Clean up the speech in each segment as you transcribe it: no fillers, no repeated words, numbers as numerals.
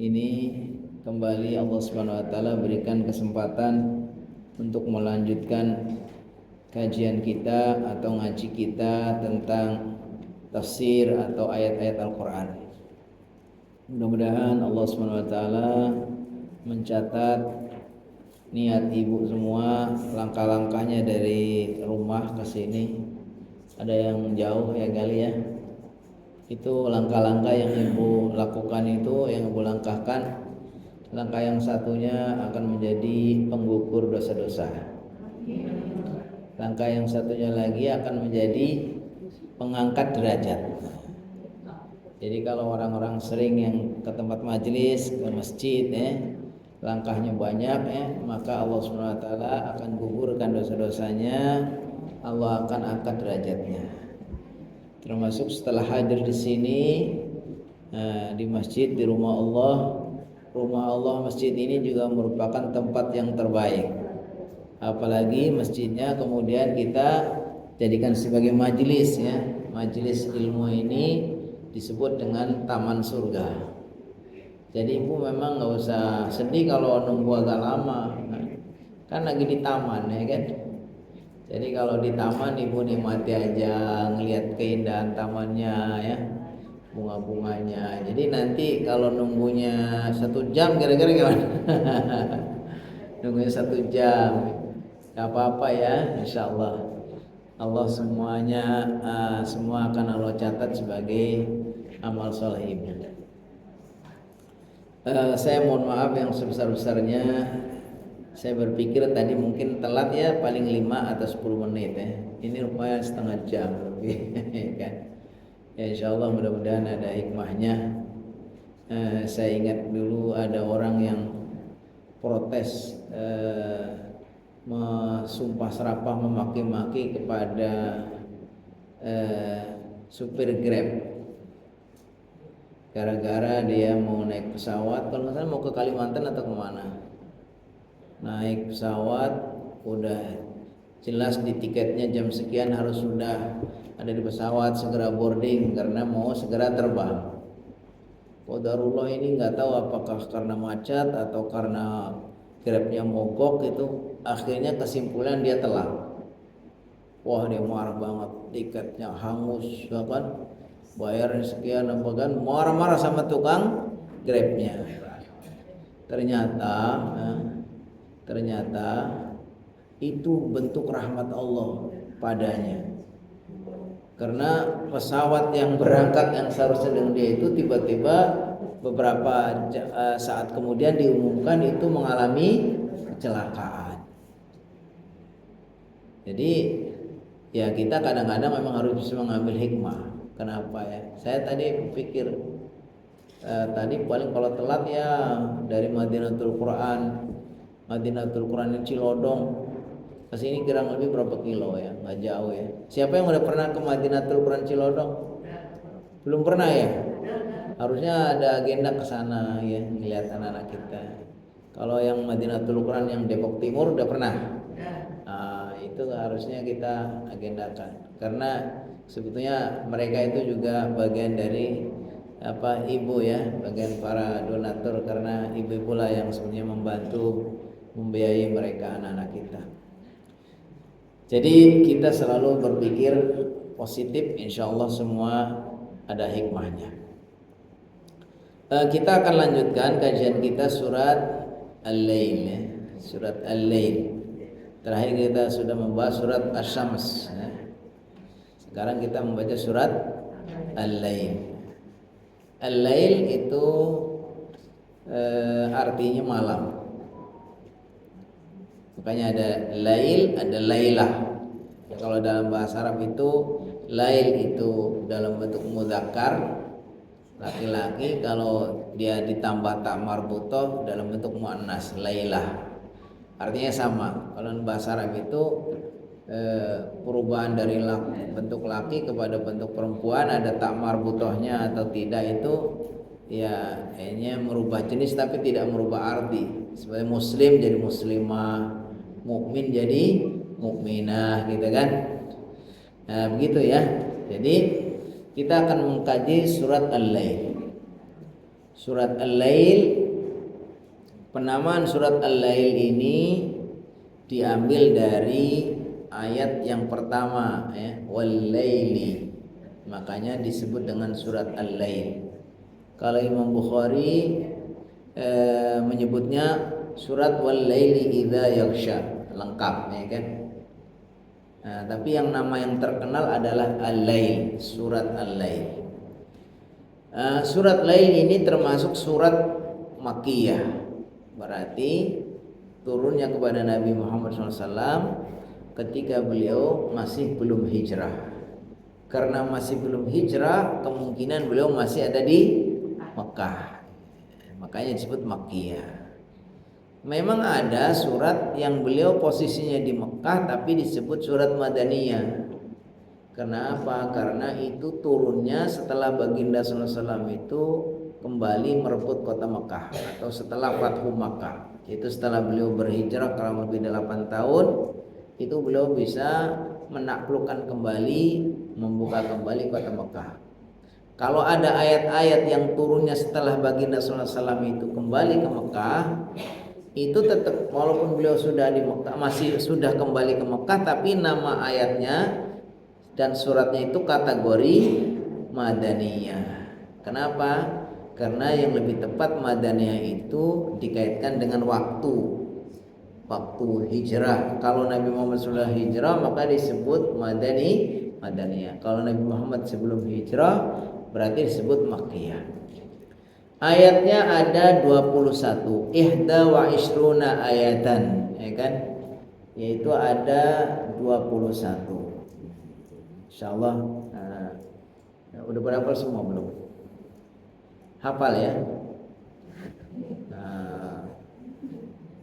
ini kembali Allah Subhanahu wa taala berikan kesempatan untuk melanjutkan kajian kita atau ngaji kita tentang tafsir atau ayat-ayat Al-Qur'an. Mudah-mudahan Allah Subhanahu wa taala mencatat niat ibu semua, langkah-langkahnya dari rumah ke sini. Ada yang jauh ya kali ya. Itu langkah-langkah yang ibu lakukan, itu yang ibu langkahkan. Langkah yang satunya akan menjadi penggugur dosa-dosa. Langkah yang satunya lagi akan menjadi pengangkat derajat. Jadi kalau orang-orang sering yang ke tempat majelis, ke masjid langkahnya banyak maka Allah Subhanahu wa taala akan gugurkan dosa-dosanya, Allah akan angkat derajatnya. Termasuk setelah hadir di sini di masjid, di rumah Allah. Rumah Allah, masjid ini juga merupakan tempat yang terbaik. Apalagi masjidnya kemudian kita jadikan sebagai majelis ya. Majelis ilmu ini disebut dengan taman surga. Jadi ibu memang nggak usah sedih kalau nunggu agak lama, kan lagi di taman ya kan. Jadi kalau di taman ibu nikmati aja, ngelihat keindahan tamannya ya, bunga-bunganya. Jadi nanti kalau nunggunya 1 jam kira-kira gimana? Nunggunya 1 jam, gak apa-apa ya, insya Allah. Allah semuanya semua akan Allah catat sebagai amal soleh ibu. Saya mohon maaf yang sebesar-besarnya. Saya berpikir tadi mungkin telat ya, paling 5 atau 10 menit ya. Ini rupanya setengah jam lebih kan. Ya insyaallah mudah-mudahan ada hikmahnya. Saya ingat dulu ada orang yang protes, sumpah serapah memaki-maki kepada supir Grab. Gara-gara dia mau naik pesawat, kalau nggak salah mau ke Kalimantan atau kemana. Naik pesawat, udah jelas di tiketnya jam sekian harus sudah ada di pesawat, segera boarding karena mau segera terbang. Qadarullah ini nggak tahu apakah karena macet atau karena Grabnya mogok, itu akhirnya kesimpulan dia telat. Wah dia marah banget, tiketnya hangus ya kan, bayarnya sekian apa kan, marah-marah sama tukang Grabnya. Ternyata itu bentuk rahmat Allah padanya. Karena pesawat yang berangkat yang seharusnya dengan dia itu tiba-tiba beberapa saat kemudian diumumkan itu mengalami kecelakaan. Jadi ya kita kadang-kadang memang harus bisa mengambil hikmah. Kenapa ya? Saya tadi berpikir tadi paling kalau telat ya dari Madinatul Quran yang Cilodong ke sini kurang lebih berapa kilo ya, nggak jauh ya. Siapa yang udah pernah ke Madinatul Quran Cilodong? Belum pernah ya? Harusnya ada agenda ke sana ya, melihat anak-anak kita. Kalau yang Madinatul Quran yang Depok Timur udah pernah. Nah, itu harusnya kita agendakan. Karena sebetulnya mereka itu juga bagian dari ibu ya, bagian para donatur, karena ibu pula yang sebenarnya membantu membiayai mereka anak-anak kita. Jadi kita selalu berpikir positif, insya Allah semua ada hikmahnya. Kita akan lanjutkan kajian kita surat Al-Lail ya. Surat Al-Lail. Terakhir kita sudah membahas surat Asy-Syams ya. Sekarang kita membaca surat Al-Lail. Al-Lail itu artinya malam. Makanya ada lail, ada lailah. Ya, kalau dalam bahasa Arab itu lail itu dalam bentuk mudzakkar laki-laki, kalau dia ditambah ta marbuthah dalam bentuk muannas lailah. Artinya sama. Kalau dalam bahasa Arab itu perubahan dari bentuk laki kepada bentuk perempuan ada ta marbuthahnya atau tidak, itu ya kayaknya merubah jenis tapi tidak merubah arti. Sebagai muslim jadi muslimah, mukmin jadi mukminah gitu kan. Nah, begitu ya. Jadi kita akan mengkaji surat Al-Lail. Surat Al-Lail, penamaan surat Al-Lail ini diambil dari ayat yang pertama ya, Wal-Laili. Makanya disebut dengan surat Al-Lail. Kalau Imam Bukhari menyebutnya surat Wal-Laili idza yaghsha, lengkap ya kan. Nah, tapi yang nama yang terkenal adalah Al-Lail, surat Al-Lail. Surat Lail ini termasuk surat Makkiyah, berarti turunnya kepada Nabi Muhammad SAW ketika beliau masih belum hijrah. Karena masih belum hijrah, kemungkinan beliau masih ada di Mekah, makanya disebut Makkiyah. Memang ada surat yang beliau posisinya di Mekah tapi disebut surat Madaniyah. Kenapa? Karena itu turunnya setelah baginda SAW itu kembali merebut kota Mekah atau setelah Fathu Makkah. Itu setelah beliau berhijrah kurang lebih 8 tahun, itu beliau bisa menaklukkan kembali, membuka kembali kota Mekah. Kalau ada ayat-ayat yang turunnya setelah baginda SAW itu kembali ke Mekah, itu tetap walaupun beliau sudah di Mekah, masih sudah kembali ke Mekah, tapi nama ayatnya dan suratnya itu kategori Madaniyah. Kenapa? Karena yang lebih tepat Madaniyah itu dikaitkan dengan waktu hijrah. Kalau Nabi Muhammad sudah hijrah maka disebut Madaniyah. Kalau Nabi Muhammad sebelum hijrah berarti disebut Makkiyah. Ayatnya ada 21, ihda wa ishruna ayatan, ya kan? Yaitu ada 21. Insyaallah udah berapa semua belum? Hafal ya?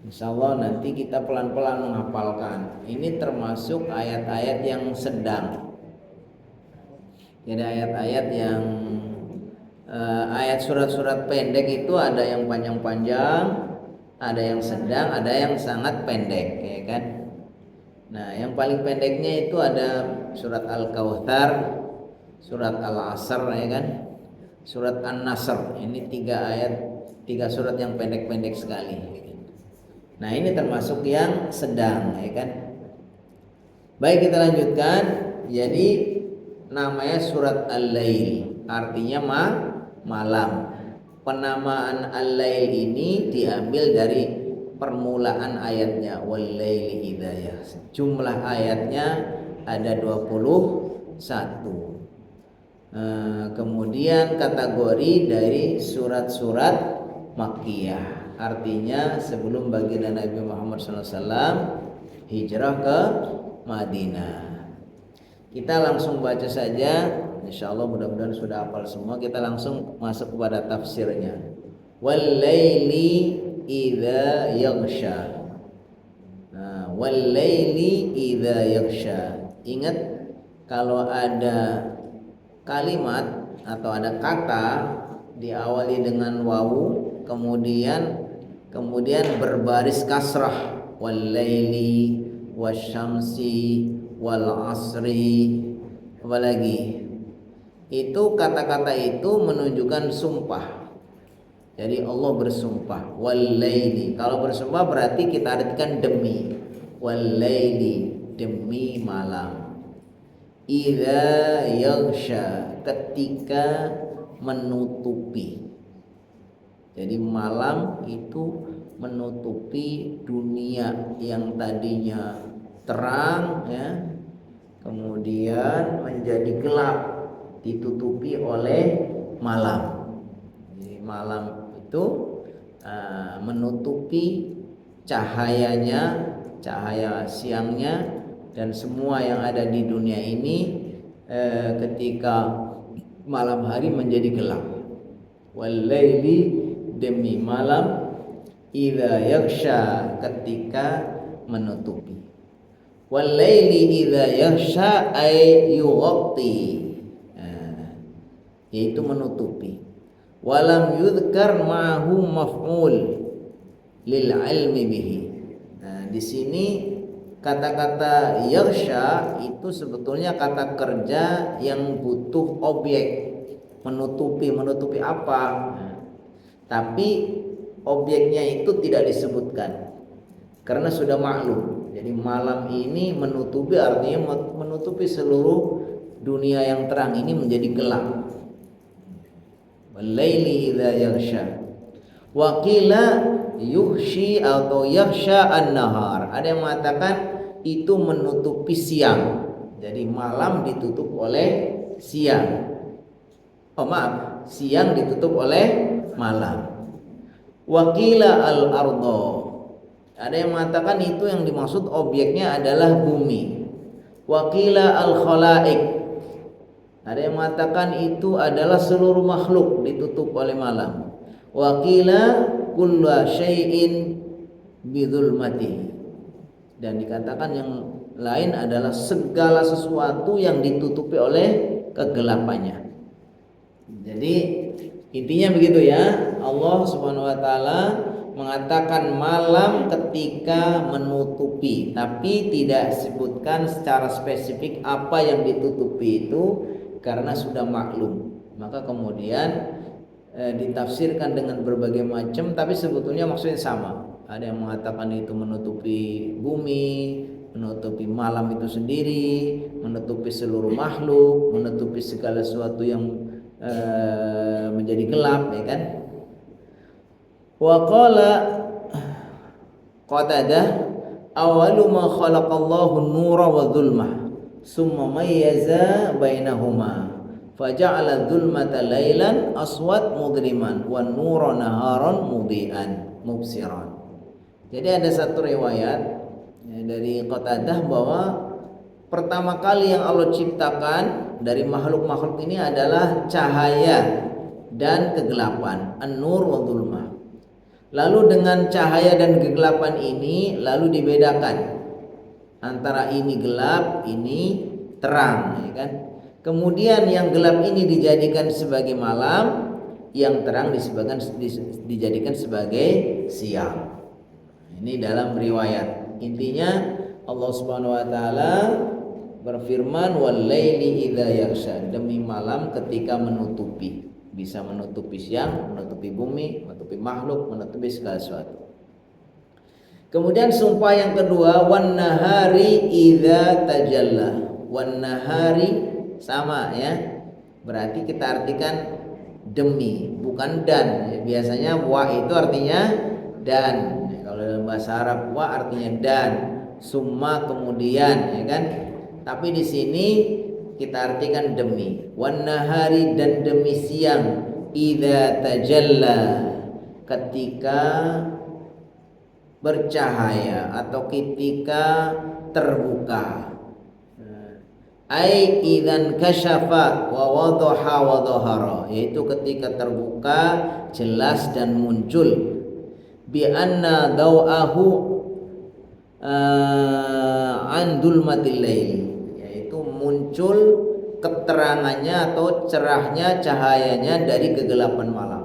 Insyaallah nanti kita pelan-pelan menghafalkan. Ini termasuk ayat-ayat yang sedang. Jadi ayat-ayat yang ayat surat-surat pendek itu ada yang panjang-panjang, ada yang sedang, ada yang sangat pendek, ya kan? Nah, yang paling pendeknya itu ada surat Al-Kautsar, surat Al-Asr, ya kan? Surat An-Nasr. Ini 3 surat yang pendek-pendek sekali. Nah, ini termasuk yang sedang, ya kan? Baik, kita lanjutkan. Jadi namanya surat Al-Lail, artinya malam. Penamaan Al-Lail ini diambil dari permulaan ayatnya, Wal-Laili idza yaghsha. Jumlah ayatnya ada 21. Kemudian kategori dari surat-surat Makkiyah, artinya sebelum baginda Nabi Muhammad SAW hijrah ke Madinah. Kita langsung baca saja, insyaallah mudah-mudahan sudah hafal semua. Kita langsung masuk kepada tafsirnya. Wal-laili idza yaghsha. Wal-laili idza yaghsha. Ingat, kalau ada kalimat atau ada kata diawali dengan wawu, kemudian berbaris kasrah, wal-laili wasyamsi wal asri, apalagi itu kata-kata itu menunjukkan sumpah. Jadi Allah bersumpah, wal-laili. Kalau bersumpah berarti kita artikan demi. Wal-laili, demi malam. Idza yaghsha, ketika menutupi. Jadi malam itu menutupi dunia yang tadinya terang, ya, kemudian menjadi gelap, ditutupi oleh malam. Jadi malam itu menutupi cahayanya, cahaya siangnya, dan semua yang ada di dunia ini ketika malam hari menjadi gelap. Wal-laili, demi malam, idza yaghsha, ketika menutupi. Wal-laili idza yaghsha ay yughatti, yaitu menutupi. Walam yudhkar ma'hu maf'ul lil ilmi bihi. Nah, di sini kata-kata yaghsha itu sebetulnya kata kerja yang butuh objek. Menutupi apa? tapi objeknya itu tidak disebutkan karena sudah maklum. Jadi malam ini menutupi, artinya menutupi seluruh dunia yang terang ini menjadi gelap. Wal-laili idza yaghsha. Wa qila yuhshi atau yaghsha an-nahar. Ada yang mengatakan itu menutupi siang. Jadi malam ditutup oleh siang. Oh maaf, siang ditutup oleh malam. Wa qila al-ardh. Ada yang mengatakan itu yang dimaksud objeknya adalah bumi. Wa qila al-khalaiq. Ada yang mengatakan itu adalah seluruh makhluk ditutup oleh malam. Wa qila kullu syai'in bidzulmati. Dan dikatakan yang lain adalah segala sesuatu yang ditutupi oleh kegelapannya. Jadi intinya begitu ya. Allah Subhanahu wa taala mengatakan malam ketika menutupi, tapi tidak sebutkan secara spesifik apa yang ditutupi itu karena sudah maklum. Maka kemudian ditafsirkan dengan berbagai macam, tapi sebetulnya maksudnya sama. Ada yang mengatakan itu menutupi bumi, menutupi malam itu sendiri, menutupi seluruh makhluk, menutupi segala sesuatu yang menjadi gelap, ya kan? Wa qala Qatadah awalu ma khalaqallahu an-nura wa dhulmah summa mayyaza bainahuma faja'ala dhulmata lailan aswad mudriman wan nura naharan mudhi'an mubsiran. Jadi ada satu riwayat dari Qatadah bahwa pertama kali yang Allah ciptakan dari makhluk-makhluk ini adalah cahaya dan kegelapan, an-nur wa dhulmah. Lalu dengan cahaya dan kegelapan ini lalu dibedakan antara ini gelap, ini terang, ya kan? Kemudian yang gelap ini dijadikan sebagai malam, yang terang dijadikan sebagai siang. Ini dalam riwayat. Intinya Allah Subhanahu wa taala berfirman wal-laili idza yaghsha, demi malam ketika menutupi. Bisa menutupi siang, menutupi bumi, menutupi makhluk, menutupi segala sesuatu. Kemudian sumpah yang kedua wan nahari idza tajalla. Wan nahari sama ya. Berarti kita artikan demi, bukan dan. Biasanya wa itu artinya dan. Kalau dalam bahasa Arab wa artinya dan, summa kemudian, ya kan? Tapi di sini kita artikan demi. Wan nahari dan demi siang idza tajalla, ketika bercahaya atau ketika terbuka. Ai idzan kasyafa wa wadaha wa dhahara, yaitu ketika terbuka, jelas dan muncul. Bi anna daw'ahu an dulmatil lail, yaitu muncul keterangannya atau cerahnya cahayanya dari kegelapan malam.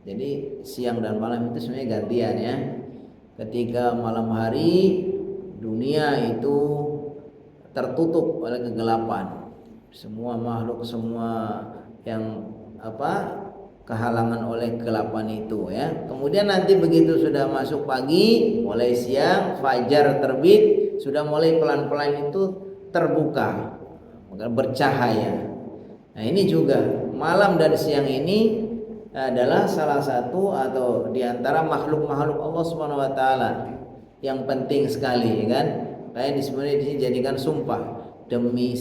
Jadi siang dan malam itu sebenarnya gantian ya. Ketika malam hari dunia itu tertutup oleh kegelapan, semua makhluk, semua yang kehalangan oleh kegelapan itu ya. Kemudian nanti begitu sudah masuk pagi, mulai siang, fajar terbit, sudah mulai pelan-pelan itu terbuka, bercahaya. Nah ini juga malam dan siang ini adalah salah satu atau diantara makhluk-makhluk Allah Subhanahu wa taala yang penting sekali, ya kan? Kayak sebenarnya di sini jadikan sumpah demi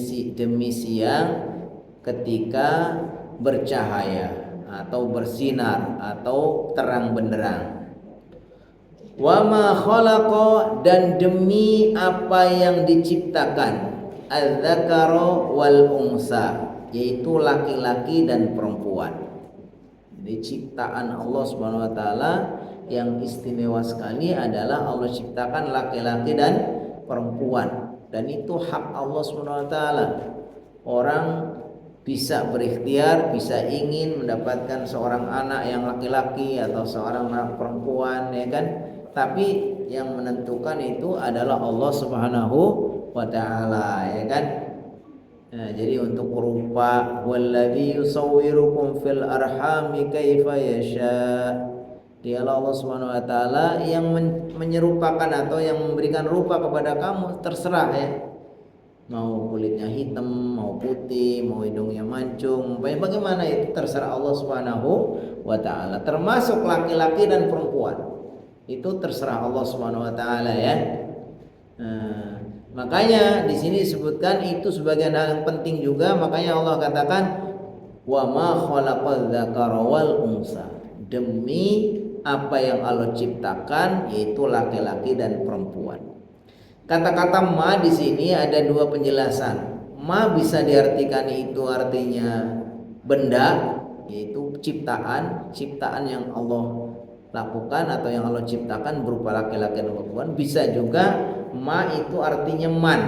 siang ketika bercahaya atau bersinar atau terang benderang. Wa ma khalaqa, dan demi apa yang diciptakan, az-zakara wal unsa, yaitu laki-laki dan perempuan. Jadi ciptaan Allah Subhanahu wa taala yang istimewa sekali adalah Allah ciptakan laki-laki dan perempuan, dan itu hak Allah Subhanahu wa taala. Orang bisa berikhtiar, bisa ingin mendapatkan seorang anak yang laki-laki atau seorang anak perempuan, ya kan? Tapi yang menentukan itu adalah Allah Subhanahu wa taala, ya kan? Nah, jadi untuk rupa wallazi yusawwirukum fil arhami kaifa yasha. Dialah Allah Subhanahu wa taala yang menyerupakan atau yang memberikan rupa kepada kamu, terserah ya. Mau kulitnya hitam, mau putih, mau hidungnya mancung, bagaimana itu terserah Allah Subhanahu wa taala. Termasuk laki-laki dan perempuan. Itu terserah Allah Subhanahu wa taala ya. Nah, makanya di sini disebutkan itu sebagian hal yang penting juga, makanya Allah katakan wa ma khalaqal dzakara wal unsa. Demi apa yang Allah ciptakan yaitu laki-laki dan perempuan. Kata-kata ma di sini ada dua penjelasan. Ma bisa diartikan itu artinya benda, yaitu ciptaan, ciptaan yang Allah lakukan atau yang Allah ciptakan berupa laki-laki dan perempuan. Bisa juga ma itu artinya man,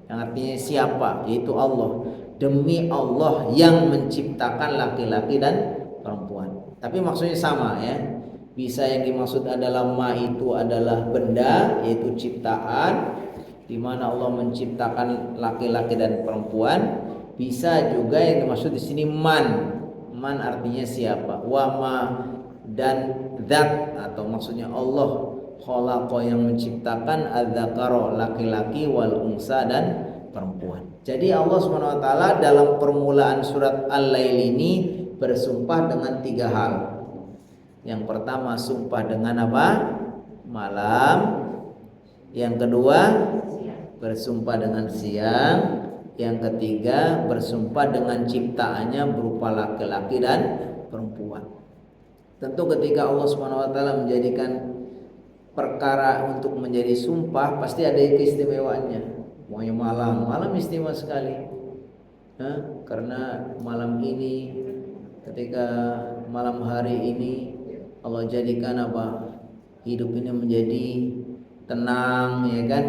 yang artinya siapa, yaitu Allah. Demi Allah yang menciptakan laki-laki dan perempuan. Tapi maksudnya sama ya. Bisa yang dimaksud adalah ma itu adalah benda, yaitu ciptaan, di mana Allah menciptakan laki-laki dan perempuan. Bisa juga yang dimaksud di sini man. Man artinya siapa? Wa ma dan zat atau maksudnya Allah khalaqa yang menciptakan adzakara laki-laki wal unsa dan perempuan. Jadi Allah Subhanahu wa taala dalam permulaan surat Al-Lail ini bersumpah dengan tiga hal. Yang pertama sumpah dengan apa? Malam. Yang kedua bersumpah dengan siang. Yang ketiga bersumpah dengan ciptaannya berupa laki-laki dan perempuan. Tentu ketika Allah Subhanahu wa taala menjadikan perkara untuk menjadi sumpah pasti ada keistimewaannya. Pokoknya malam istimewa sekali. Karena malam ini, ketika malam hari ini Allah jadikan apa? Hidup ini menjadi tenang, ya kan?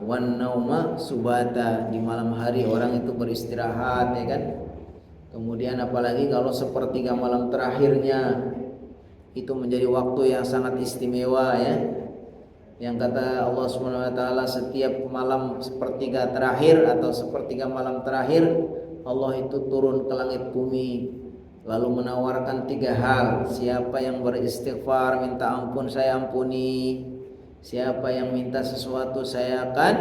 Wan nauma subata, di malam hari orang itu beristirahat, ya kan? Kemudian apalagi kalau sepertiga malam terakhirnya itu menjadi waktu yang sangat istimewa ya. Yang kata Allah Subhanahu wa taala setiap malam sepertiga terakhir atau sepertiga malam terakhir Allah itu turun ke langit bumi lalu menawarkan tiga hal. Siapa yang beristighfar, minta ampun, saya ampuni. Siapa yang minta sesuatu, saya akan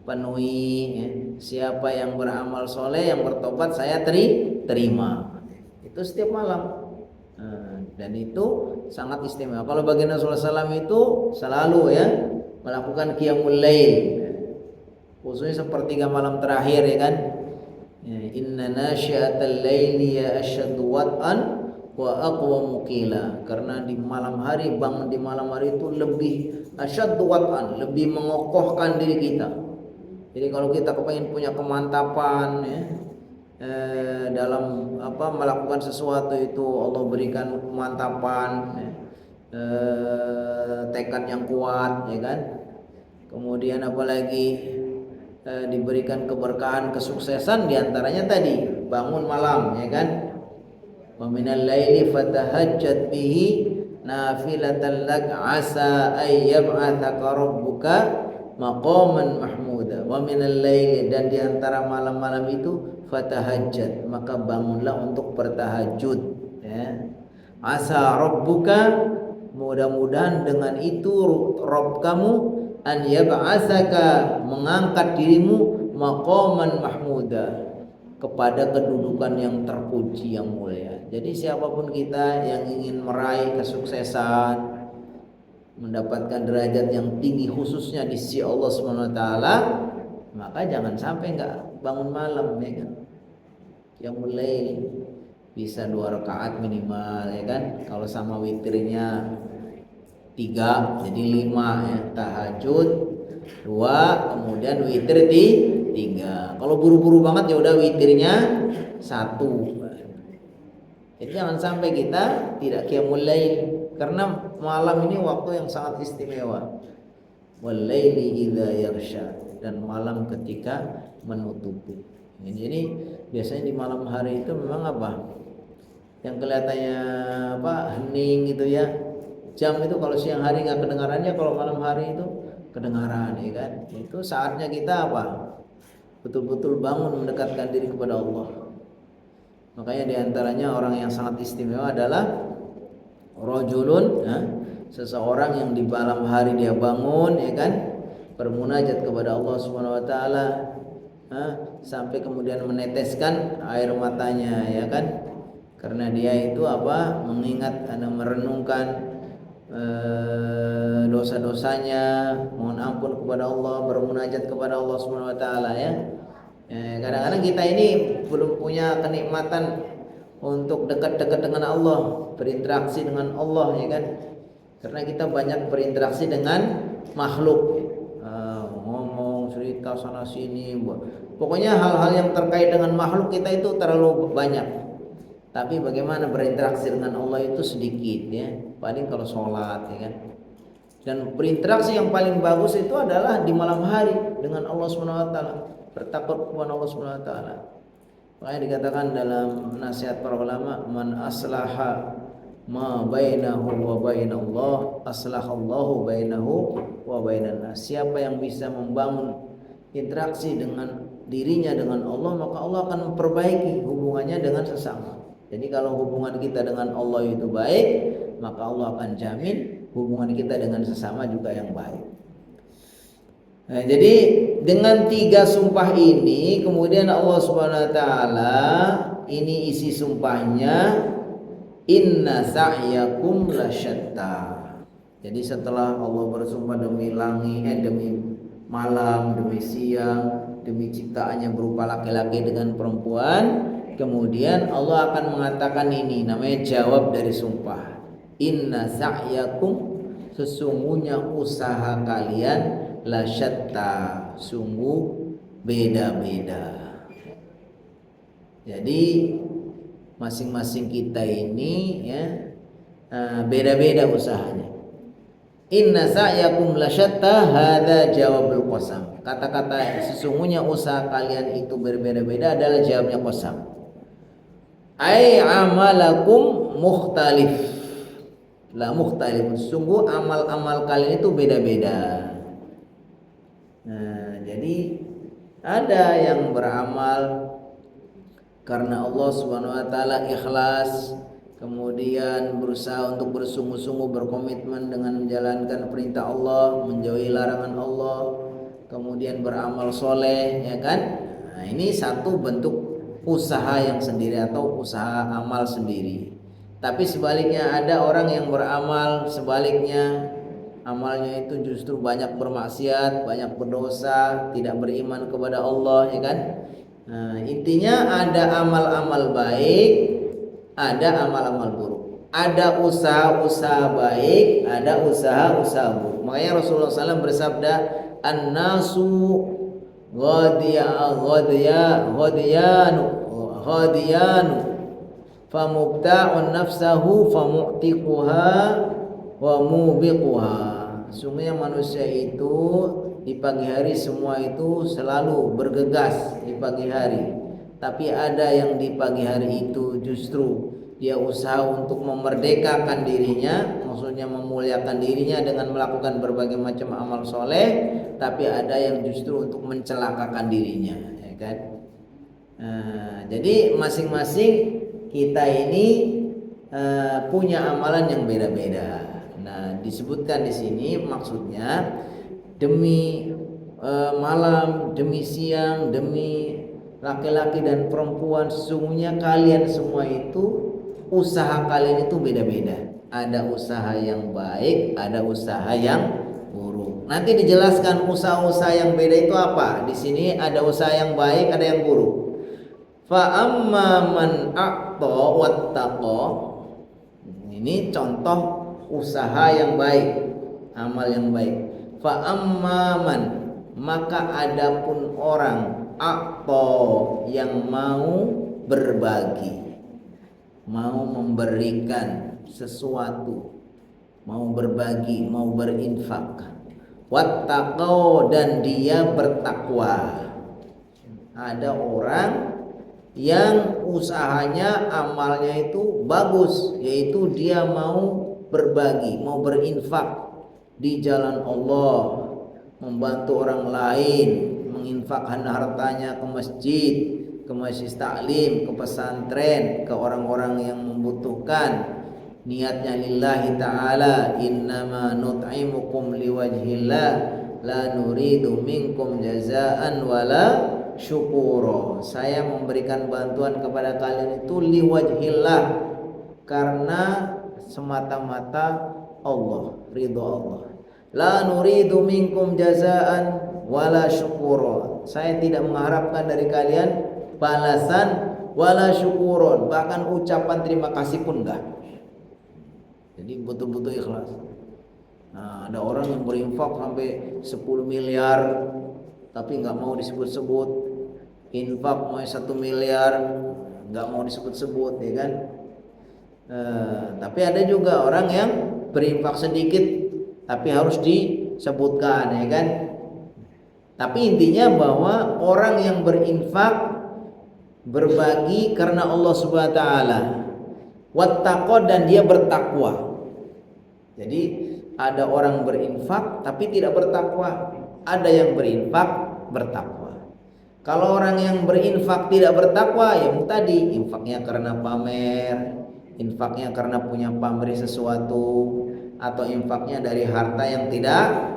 penuhi ya. Siapa yang beramal soleh, yang bertobat, saya terima. Itu setiap malam. Dan itu sangat istimewa. Kalau baginda Rasulullah SAW itu selalu ya melakukan qiyamul lail, khususnya sepertiga malam terakhir ya kan. Inna nasyiatal laili ya asyaddu wat'an wa aqwamu qila. Karena di malam hari, bangun di malam hari itu lebih asyaddu wat'an, lebih mengokohkan diri kita. Jadi kalau kita kepengen punya kemantapan ya, dalam apa melakukan sesuatu itu Allah berikan kemantapan ya, tekad yang kuat ya kan. Kemudian apalagi diberikan keberkahan, kesuksesan, diantaranya tadi bangun malam ya kan. Wa minal laili fatahajjat bihi nafilatan lak asa ay yab'atsaka rabbuka maqaman mahmuda. Wa minal laili, dan diantara malam-malam itu fatahajjat, maka bangunlah untuk bertahajud ya. Asa rabbuka, mudah-mudahan dengan itu Rabb kamu an yab'atsaka, mengangkat dirimu maqaman mahmuda, kepada kedudukan yang terpuji, yang mulia. Jadi siapapun kita yang ingin meraih kesuksesan, mendapatkan derajat yang tinggi khususnya di sisi Allah Subhanahu wa taala, maka jangan sampai enggak bangun malam ya kan. Qiyamul lail bisa 2 rakaat minimal ya kan. Kalau sama witirnya 3 jadi 5 ya. Tahajud 2, kemudian witir di 3. Kalau buru-buru banget ya udah witirnya 1. Jadi jangan sampai kita tidak qiyamul lail, karena malam ini waktu yang sangat istimewa. Wal laili idza yaghsha, dan malam ketika menutupi. Jadi biasanya di malam hari itu memang apa? Yang kelihatannya apa? Hening gitu ya. Jam itu kalau siang hari nggak kedengarannya, kalau malam hari itu kedengaran ya kan. Itu saatnya kita apa? betul-betul bangun mendekatkan diri kepada Allah. Makanya diantaranya orang yang sangat istimewa adalah rajulun, seseorang yang di malam hari dia bangun, ya kan, bermunajat kepada Allah Subhanahu wa taala, sampai kemudian meneteskan air matanya, ya kan, karena dia itu apa, mengingat, merenungkan dosa-dosanya, mohon ampun kepada Allah, bermunajat kepada Allah Subhanahu wa taala, ya. Kadang-kadang kita ini belum punya kenikmatan untuk dekat-dekat dengan Allah, berinteraksi dengan Allah, ya kan? Karena kita banyak berinteraksi dengan makhluk, ngomong, cerita sana sini, pokoknya hal-hal yang terkait dengan makhluk kita itu terlalu banyak. Tapi bagaimana berinteraksi dengan Allah itu sedikit, ya. Paling kalau sholat, ya kan. Dan berinteraksi yang paling bagus itu adalah di malam hari dengan Allah Subhanahu wa taala, bertakwa kepada Allah Subhanahu wa taala. Makanya dikatakan dalam nasihat para ulama, man aslaha ma bainahu wa bainallah aslahallahu bainahu wa bainan nas. Siapa yang bisa membangun interaksi dengan dirinya dengan Allah, maka Allah akan memperbaiki hubungannya dengan sesama. Jadi kalau hubungan kita dengan Allah itu baik, maka Allah akan jamin hubungan kita dengan sesama juga yang baik. Nah, jadi dengan 3 sumpah ini kemudian Allah Subhanahu wa taala, ini isi sumpahnya, inna sa'yakum lasyatta. Jadi setelah Allah bersumpah demi langit, demi malam, demi siang, demi ciptaannya berupa laki-laki dengan perempuan, kemudian Allah akan mengatakan ini, namanya jawab dari sumpah. Inna sa'yakum, sesungguhnya usaha kalian, lasyatta, sungguh beda-beda. Jadi masing-masing kita ini, ya, beda-beda usahanya. Inna sa'yakum lasyatta, hadza jawabul qasam. Kata-kata sesungguhnya usaha kalian itu berbeda-beda adalah jawabnya qasam. Ai amalakum mukhtalif, la mukhtalif, sungguh amal-amal kalian itu beda-beda. Nah, jadi ada yang beramal karena Allah Subhanahu wa taala ikhlas, kemudian berusaha untuk bersungguh-sungguh berkomitmen dengan menjalankan perintah Allah, menjauhi larangan Allah, kemudian beramal soleh, ya kan? Nah, ini satu bentuk usaha yang sendiri atau usaha amal sendiri. Tapi sebaliknya ada orang yang beramal sebaliknya, amalnya itu justru banyak bermaksiat, banyak berdosa, tidak beriman kepada Allah, ya kan? Nah, intinya ada amal-amal baik, ada amal-amal buruk. Ada usaha-usaha baik, ada usaha-usaha buruk. Makanya Rasulullah SAW bersabda, an-nasu ghadiyanu famubta'un nafsahu famu'tiquha wa mubiquha. Sungguhnya manusia itu di pagi hari semua itu selalu bergegas di pagi hari. Tapi ada yang di pagi hari itu justru dia usaha untuk memerdekakan dirinya, maksudnya memuliakan dirinya dengan melakukan berbagai macam amal soleh. Tapi ada yang justru untuk mencelakakan dirinya, ya kan? Nah, jadi masing-masing kita ini punya amalan yang beda-beda. Nah, disebutkan di sini maksudnya demi malam, demi siang, demi laki-laki dan perempuan, sesungguhnya kalian semua itu usaha kalian itu beda-beda. Ada usaha yang baik, ada usaha yang buruk. Nanti dijelaskan usaha-usaha yang beda itu apa. Di sini ada usaha yang baik, ada yang buruk. Fa amma man a'ta wattaqa. Ini contoh usaha yang baik, amal yang baik. Fa amma man, maka adapun orang a'ta yang mau berbagi, mau memberikan sesuatu, mau berbagi, mau berinfak. Wattaqau, dan dia bertakwa. Ada orang yang usahanya, amalnya itu bagus, yaitu dia mau berbagi, mau berinfak di jalan Allah, membantu orang lain, menginfakkan hartanya ke masjid, ke majelis taklim, ke pesantren, ke orang-orang yang membutuhkan, niatnya lillahi ta'ala, innama nut'imukum liwajhillah la nuridu minkum jazaan wala syukuro. Saya memberikan bantuan kepada kalian itu liwajhillah, karena semata-mata Allah, ridho Allah. La nuridu minkum jazaan wala syukuro. Saya tidak mengharapkan dari kalian balasan wala syukuron, bahkan ucapan terima kasih pun enggak. Jadi betul-betul ikhlas. Nah, ada orang yang berinfak sampai 10 miliar tapi nggak mau disebut-sebut. Infak mau 1 miliar nggak mau disebut-sebut, ya kan? Tapi ada juga orang yang berinfak sedikit tapi harus disebutkan, ya kan? Tapi intinya bahwa orang yang berinfak berbagi karena Allah Subhanahu wa taala, wattaqo, dan dia bertakwa. Jadi ada orang berinfak tapi tidak bertakwa, ada yang berinfak bertakwa. Kalau orang yang berinfak tidak bertakwa, yang tadi infaknya karena pamer, infaknya karena punya pamrih sesuatu, atau infaknya dari harta yang tidak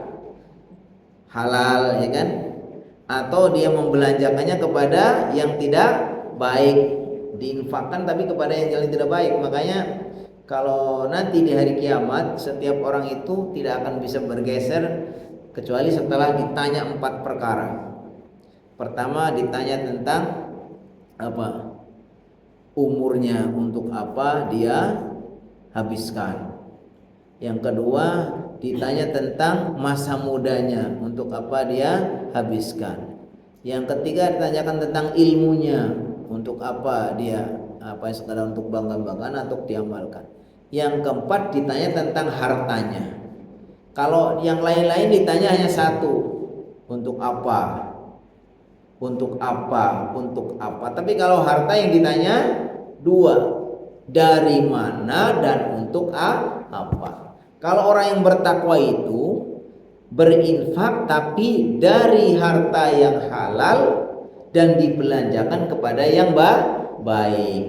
halal, ya kan? Atau dia membelanjakannya kepada yang tidak baik, diinfakkan tapi kepada yang tidak baik. Makanya kalau nanti di hari kiamat setiap orang itu tidak akan bisa bergeser kecuali setelah ditanya 4 perkara. Pertama ditanya tentang apa? Umurnya, untuk apa dia habiskan. Yang kedua ditanya tentang masa mudanya, untuk apa dia habiskan. Yang ketiga ditanyakan tentang ilmunya, untuk apa dia, apa yang sekadar untuk bangga-banggaan atau diamalkan. Yang keempat ditanya tentang hartanya. Kalau yang lain-lain ditanya hanya satu, untuk apa, untuk apa, untuk apa. Tapi kalau harta yang ditanya 2, dari mana dan untuk apa. Kalau orang yang bertakwa itu berinfak tapi dari harta yang halal dan dibelanjakan kepada yang baik.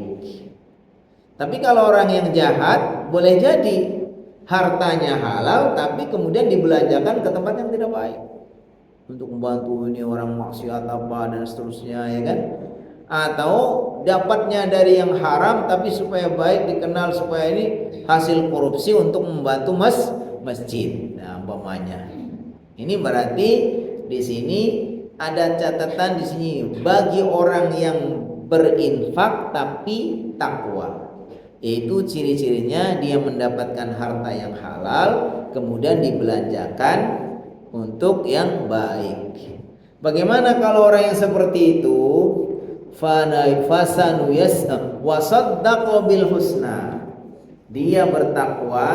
Tapi kalau orang yang jahat boleh jadi hartanya halal tapi kemudian dibelanjakan ke tempat yang tidak baik, untuk membantu ini orang maksiat apa dan seterusnya, ya kan? Atau dapatnya dari yang haram tapi supaya baik dikenal, supaya ini hasil korupsi untuk membantu masjid. Nah, umpamanya. Ini berarti di sini ada catatan di sini bagi orang yang berinfak tapi takwa. Yaitu ciri-cirinya dia mendapatkan harta yang halal kemudian dibelanjakan untuk yang baik. Bagaimana kalau orang yang seperti itu? Fasanu yasam wa saddaqa bil husna. Dia bertakwa,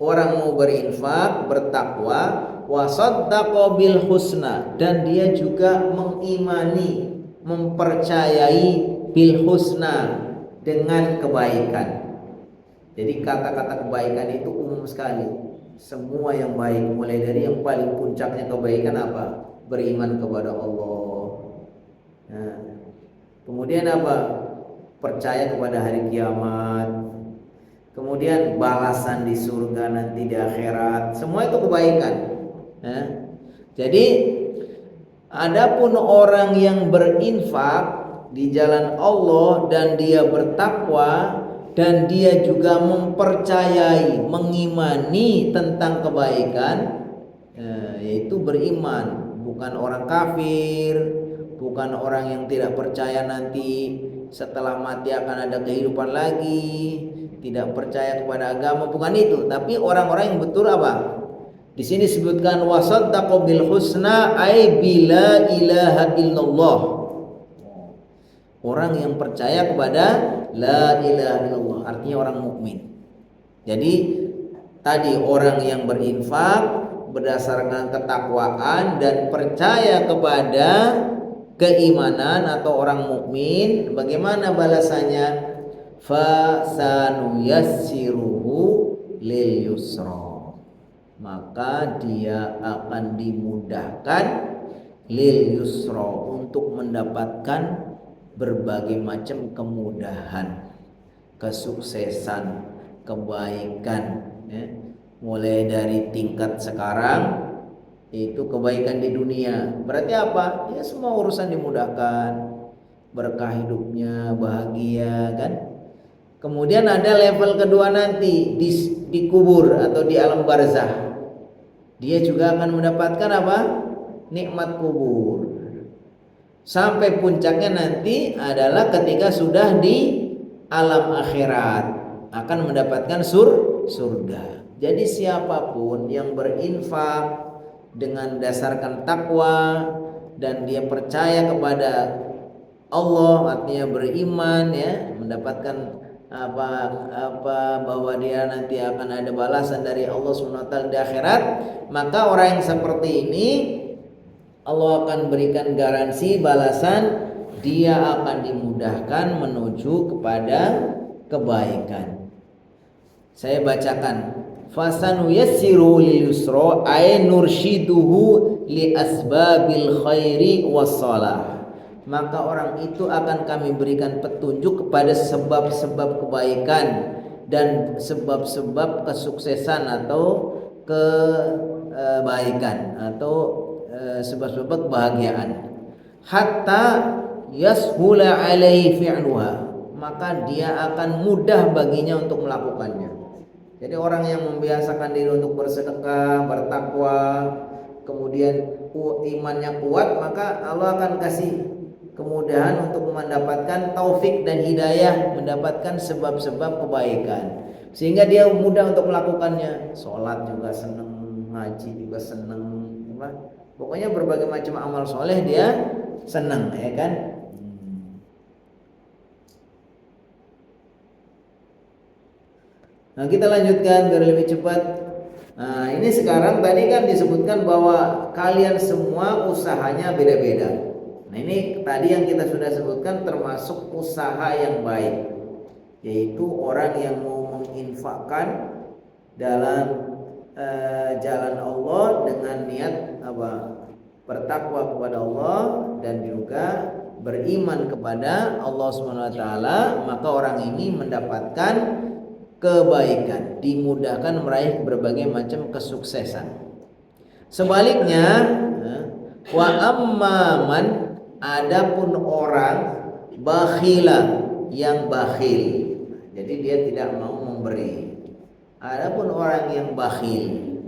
orang mau berinfak bertakwa, wa saddaqa bil husna, dan dia juga mengimani, mempercayai bil husna, dengan kebaikan. Jadi kata-kata kebaikan itu umum sekali. Semua yang baik, mulai dari yang paling puncaknya kebaikan apa? Beriman kepada Allah. Nah, kemudian apa? Percaya kepada hari kiamat. Kemudian balasan di surga nanti di akhirat. Semua itu kebaikan. Nah, jadi adapun orang yang berinfak di jalan Allah dan dia bertakwa dan dia juga mempercayai, mengimani tentang kebaikan, yaitu beriman, bukan orang kafir, bukan orang yang tidak percaya nanti setelah mati akan ada kehidupan lagi, tidak percaya kepada agama, bukan itu. Tapi orang-orang yang betul apa? Di sini disebutkan wasaddaqu bil husna ay bila ilaha illallah. Orang yang percaya kepada la ilaha illallah, artinya orang mukmin. Jadi tadi orang yang berinfak berdasarkan ketakwaan dan percaya kepada keimanan atau orang mukmin, bagaimana balasannya? Fa sanuyassiruhu lil yusra, maka dia akan dimudahkan lil yusra, untuk mendapatkan berbagai macam kemudahan, kesuksesan, kebaikan, ya. Mulai dari tingkat sekarang itu kebaikan di dunia. Berarti apa? Ya semua urusan dimudahkan, berkah hidupnya, bahagia kan. Kemudian ada level kedua nanti di kubur atau di alam barzah. Dia juga akan mendapatkan apa? Nikmat kubur. Sampai puncaknya nanti adalah ketika sudah di alam akhirat akan mendapatkan surga. Jadi siapapun yang berinfak dengan dasarkan takwa dan dia percaya kepada Allah, artinya beriman, ya, mendapatkan apa bahwa dia nanti akan ada balasan dari Allah SWT di akhirat, maka orang yang seperti ini Allah akan berikan garansi balasan, dia akan dimudahkan menuju kepada kebaikan. Saya bacakan, fasanu yassiru lil yusra ay nurshiduhu li asbabil khairi wassalah. Maka orang itu akan kami berikan petunjuk kepada sebab-sebab kebaikan dan sebab-sebab kesuksesan atau kebaikan atau sebab-sebab kebahagiaan. Hatta yashula alaihi fi'luha, maka dia akan mudah baginya untuk melakukannya. Jadi orang yang membiasakan diri untuk bersedekah, bertakwa, kemudian imannya kuat, maka Allah akan kasih kemudahan untuk mendapatkan taufik dan hidayah, mendapatkan sebab-sebab kebaikan, sehingga dia mudah untuk melakukannya. Sholat juga senang, ngaji juga senang, pokoknya berbagai macam amal soleh dia senang, ya kan? Nah, kita lanjutkan biar lebih cepat. Nah, ini sekarang tadi kan disebutkan bahwa kalian semua usahanya beda-beda. Nah, ini tadi yang kita sudah sebutkan termasuk usaha yang baik, yaitu orang yang mau menginfakkan dalam jalan Allah dengan niat apa? Bertakwa kepada Allah dan juga beriman kepada Allah SWT, maka orang ini mendapatkan kebaikan, dimudahkan meraih berbagai macam kesuksesan. Sebaliknya, wa amman, adapun orang bakhila, yang bakhil, jadi dia tidak mau memberi. Adapun orang yang bakhil,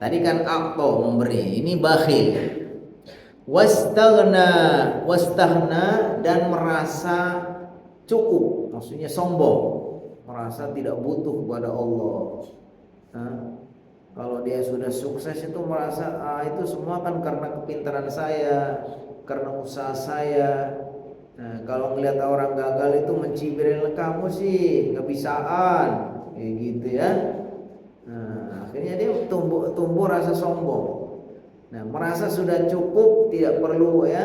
tadi kan akto memberi, ini bakhil. Wastaghna dan merasa cukup, maksudnya sombong, merasa tidak butuh kepada Allah. Kalau dia sudah sukses itu merasa itu semua kan karena kepintaran saya, karena usaha saya. Nah, kalau melihat orang gagal itu mencibirin, kamu sih kebisaan, kayak gitu ya. Nah, akhirnya dia tumbuh rasa sombong. Nah, merasa sudah cukup, tidak perlu ya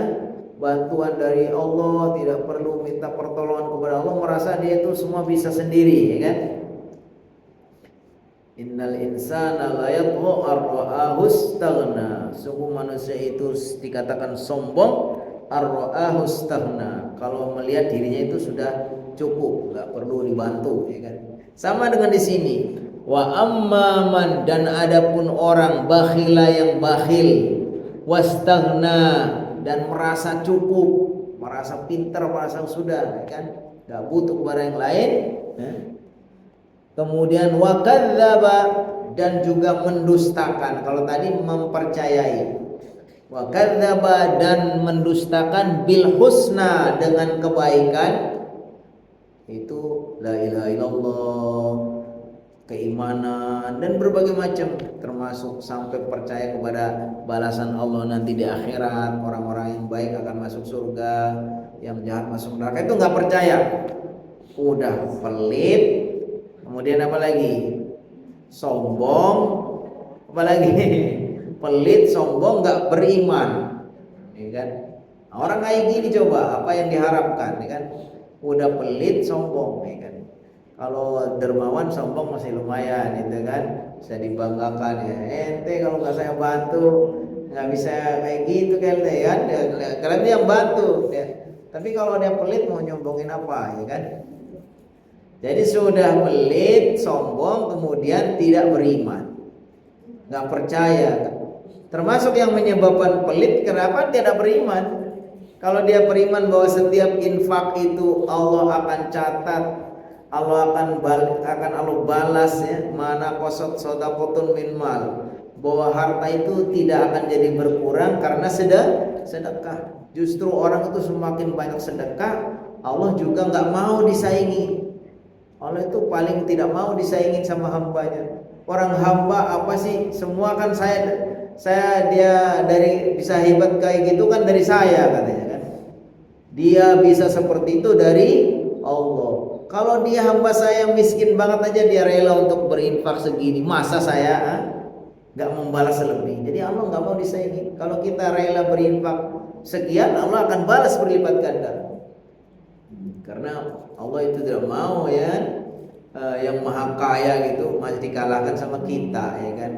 bantuan dari Allah, tidak perlu minta pertolongan kepada Allah, merasa dia itu semua bisa sendiri, ya kan? Innal insana la yatgha ar-ra'ahu istaghna. Sungguh manusia itu dikatakan sombong ar-ra'ahu istaghna, kalau melihat dirinya itu sudah cukup, enggak perlu dibantu, ya kan? Sama dengan di sini. Wa amman, dan adapun orang bakhila yang bakhil, wastaghna, dan merasa cukup, merasa pintar, merasa sudah, ya kan? Enggak butuh kepada yang lain, ya. Kemudian wakadzaba, dan juga mendustakan. Kalau tadi mempercayai, wakadzaba dan mendustakan bil husna, dengan kebaikan, itu la ilaha illallah, keimanan dan berbagai macam, termasuk sampai percaya kepada balasan Allah nanti di akhirat. Orang-orang yang baik akan masuk surga, yang jahat masuk neraka, itu nggak percaya. Udah pelit. Kemudian apa lagi? Sombong. Apa lagi? Pelit, sombong, nggak beriman, ya kan? Orang kayak gini coba apa yang diharapkan, ya kan? Udah pelit, sombong, ya kan? Kalau dermawan, sombong masih lumayan, itu kan? Bisa dibanggakan ya. Ente kalau nggak saya bantu, nggak bisa kayak gitu kan ya kan, karena dia yang bantu ya. Tapi kalau dia pelit mau nyombongin apa ya kan. Jadi sudah pelit, sombong, kemudian tidak beriman, nggak percaya. Termasuk yang menyebabkan pelit, kenapa tidak beriman? Kalau dia beriman bahwa setiap infak itu Allah akan catat, Allah akan Allah balas ya, mana qasat shadaqatun min mal, bahwa harta itu tidak akan jadi berkurang karena sedekah. Justru orang itu semakin banyak sedekah, Allah juga nggak mau disaingi. Allah itu paling tidak mau disaingin sama hambanya. Orang hamba apa sih? Semua kan saya dia dari bisa hebat kayak gitu kan dari saya katanya kan. Dia bisa seperti itu dari Allah. Kalau dia hamba saya yang miskin banget aja dia rela untuk berinfak segini, masa saya nggak membalas lebih? Jadi Allah nggak mau disaingi. Kalau kita rela berinfak sekian, Allah akan balas berlipat ganda. Karena Allah itu tidak mau ya yang maha kaya gitu masih dikalahkan sama kita ya kan.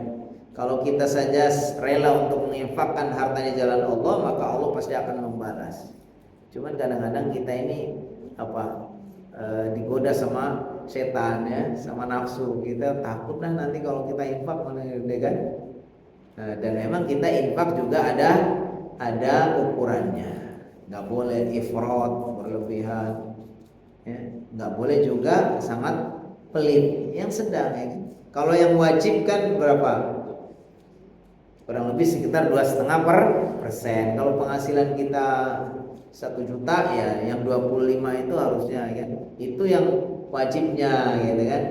Kalau kita saja rela untuk menginfakkan hartanya jalan Allah, maka Allah pasti akan membalas. Cuman kadang-kadang kita ini digoda sama setan ya, sama nafsu. Kita takut nanti kalau kita infak ya kan. Dan memang kita infak juga ada ukurannya. Nggak boleh ifrat berlebihan. Ya, nggak boleh juga sangat pelit, yang sedang ya. Kalau yang wajib kan berapa? Kurang lebih sekitar 2,5%. Kalau penghasilan kita 1 juta ya, yang 25 itu harusnya kan. Itu yang wajibnya gitu kan.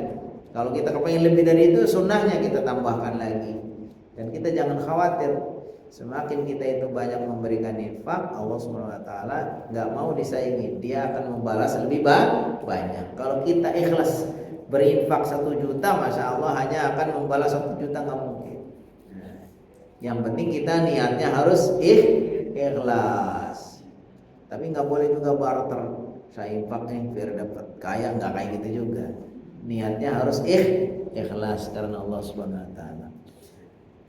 Kalau kita kepengen lebih dari itu, sunnahnya kita tambahkan lagi. Dan kita jangan khawatir, semakin kita itu banyak memberikan infak, Allah SWT nggak mau disaingi, Dia akan membalas lebih banyak. Kalau kita ikhlas berinfak 1 juta, masya Allah hanya akan membalas 1 juta, nggak mungkin. Yang penting kita niatnya harus ikhlas. Tapi nggak boleh juga barter. Saya infak nih biar dapat kaya, nggak kayak gitu juga. Niatnya harus ikhlas karena Allah Subhanahu Wa Taala.